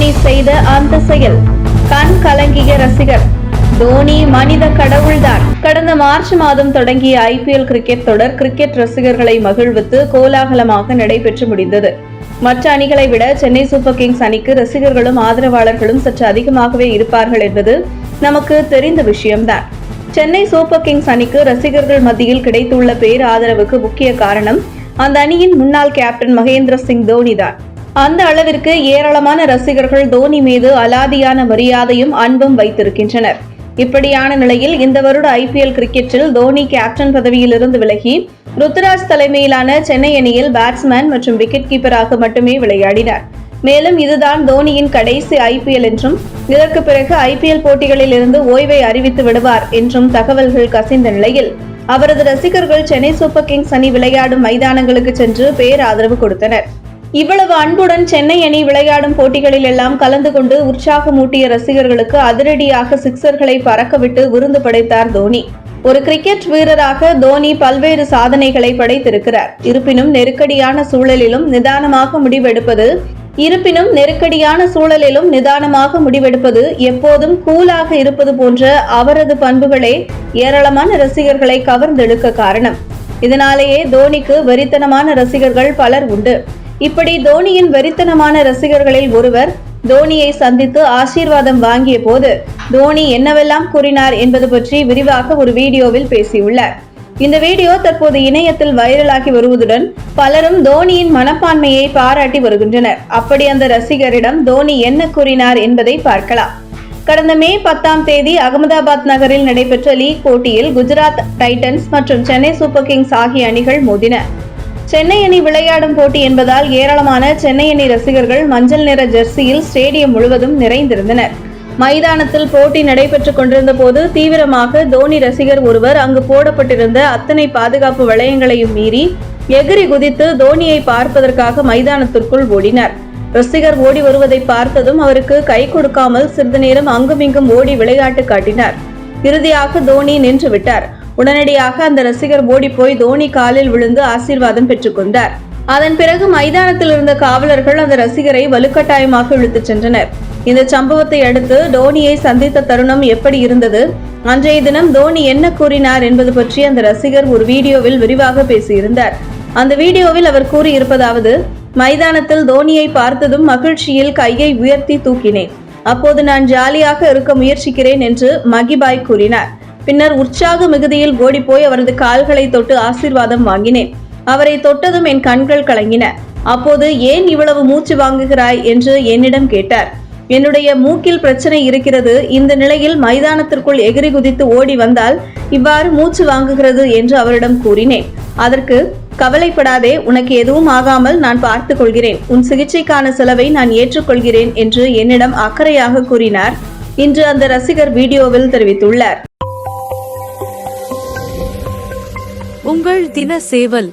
தோனி செய்த அந்த செயல் கண் கலங்கிய ரசிகர். தோனி மனித கடவுள்தான். கடந்த மார்ச் மாதம் தொடங்கிய ஐபிஎல் கிரிக்கெட் தொடர் கிரிக்கெட் ரசிகர்களை மகிழ்வித்து கோலாகலமாக நடைபெற்று முடிந்தது. மற்ற அணிகளை விட சென்னை சூப்பர் கிங்ஸ் அணிக்கு ரசிகர்களும் ஆதரவாளர்களும் சற்று அதிகமாகவே இருப்பார்கள் என்பது நமக்கு தெரிந்த விஷயம்தான். சென்னை சூப்பர் கிங்ஸ் அணிக்கு ரசிகர்கள் மத்தியில் கிடைத்துள்ள பேராதரவுக்கு முக்கிய காரணம் அந்த அணியின் முன்னாள் கேப்டன் மகேந்திர சிங் தோனி தான். அந்த அளவிற்கு ஏராளமான ரசிகர்கள் தோனி மீது அலாதியான மரியாதையும் அன்பும் வைத்திருக்கின்றனர். இப்படியான நிலையில் இந்த வருட ஐபிஎல் கிரிக்கெட்டில் தோனி கேப்டன் பதவியிலிருந்து விலகி ருத்துராஜ் தலைமையிலான சென்னை அணியில் பேட்ஸ்மேன் மற்றும் விக்கெட் கீப்பராக மட்டுமே விளையாடினார். மேலும் இதுதான் தோனியின் கடைசி ஐபிஎல் என்றும் இதற்கு பிறகு ஐபிஎல் போட்டிகளில் இருந்து ஓய்வை அறிவித்து விடுவார் என்றும் தகவல்கள் கசிந்த நிலையில் அவரது ரசிகர்கள் சென்னை சூப்பர் கிங்ஸ் அணி விளையாடும் மைதானங்களுக்கு சென்று பேராதரவு கொடுத்தனர். இவ்வளவு அன்புடன் சென்னை அணி விளையாடும் போட்டிகளில் எல்லாம் கலந்து கொண்டு உற்சாகமூட்டிய ரசிகர்களுக்கு அதிரடியாக சிக்சர்களை பறக்கவிட்டு விருந்து படைத்தார் தோனி. ஒரு கிரிக்கெட் வீரராக தோனி பல்வேறு சாதனைகளை படைத்திருக்கிறார். இருப்பினும் நெருக்கடியான சூழலிலும் நிதானமாக முடிவெடுப்பது எப்போதும் கூலாக இருப்பது போன்ற அவரது பண்புகளே ஏராளமான ரசிகர்களை கவர்ந்தெடுக்க காரணம். இதனாலேயே தோனிக்கு வெறித்தனமான ரசிகர்கள் பலர் உண்டு. இப்படி தோனியின் வெறித்தனமான ரசிகர்களில் ஒருவர் தோனியை சந்தித்து ஆசீர்வாதம் வாங்கிய போது தோனி என்னவெல்லாம் கூறினார் என்பது பற்றி விரிவாக ஒரு வீடியோவில் பேசியுள்ளார். இந்த வீடியோ தற்போது இணையத்தில் வைரலாகி வருவதுடன் பலரும் தோனியின் மனப்பான்மையை பாராட்டி வருகின்றனர். அப்படி அந்த ரசிகரிடம் தோனி என்ன கூறினார் என்பதை பார்க்கலாம். கடந்த மே 10 அகமதாபாத் நகரில் நடைபெற்ற லீக் போட்டியில் குஜராத் டைட்டன்ஸ் மற்றும் சென்னை சூப்பர் கிங்ஸ் ஆகிய அணிகள் மோதின. சென்னை அணி விளையாடும் போட்டி என்பதால் ஏராளமான சென்னை அணி ரசிகர்கள் மஞ்சள் நிற ஜெர்சியில் ஸ்டேடியம் முழுவதும் நிறைந்திருந்தனர். மைதானத்தில் போட்டி நடைபெற்றுக் கொண்டிருந்த போது தீவிரமாக தோனி ரசிகர் ஒருவர் அங்கு போடப்பட்டிருந்த அத்தனை பாதுகாப்பு வளையங்களையும் மீறி எகிரி குதித்து தோனியை பார்ப்பதற்காக மைதானத்திற்குள் ஓடினார். ரசிகர் ஓடி வருவதை பார்த்ததும் அவருக்கு கை கொடுக்காமல் சிறிது நேரம் அங்குமிங்கும் ஓடி விளையாட்டு காட்டினார். இறுதியாக தோனி நின்று விட்டார். உடனடியாக அந்த ரசிகர் ஓடிப்போய் தோனி காலில் விழுந்து ஆசீர்வாதம் பெற்றுக் கொண்டார். அதன் பிறகு மைதானத்தில் இருந்த காவலர்கள் அந்த ரசிகரை வலுக்கட்டாயமாக இழுத்துச் சென்றனர். இந்த சம்பவத்தை அடுத்து தோனியை சந்தித்த தருணம் எப்படி இருந்தது, அன்றைய தினம் தோனி என்ன கூறினார் என்பது பற்றி அந்த ரசிகர் ஒரு வீடியோவில் விரிவாக பேசியிருந்தார். அந்த வீடியோவில் அவர் கூறியிருப்பதாவது: மைதானத்தில் தோனியை பார்த்ததும் மகிழ்ச்சியில் கையை உயர்த்தி தூக்கினேன். அப்போது நான் ஜாலியாக இருக்க முயற்சிக்கிறேன் என்று மகிபாய் கூறினார். பின்னர் உற்சாக மிகுதியில் ஓடிப்போய் அவரது கால்களை தொட்டு ஆசீர்வாதம் வாங்கினேன். அவரை தொட்டதும் என் கண்கள் கலங்கின. அப்போது ஏன் இவ்வளவு மூச்சு வாங்குகிறாய் என்று என்னிடம் கேட்டார். என்னுடைய மூக்கில் பிரச்சனை இருக்கிறது. இந்த நிலையில் மைதானத்திற்குள் எகிரி குதித்து ஓடி வந்தால் இவ்வாறு மூச்சு வாங்குகிறது என்று அவரிடம் கூறினேன். அதற்கு கவலைப்படாதே, உனக்கு எதுவும் ஆகாமல் நான் பார்த்துக் கொள்கிறேன். உன் சிகிச்சைக்கான செலவை நான் ஏற்றுக்கொள்கிறேன் என்று என்னிடம் அக்கறையாக கூறினார். இன்று அந்த ரசிகர் வீடியோவில் தெரிவித்துள்ளார். உங்கள் தின சேவல்.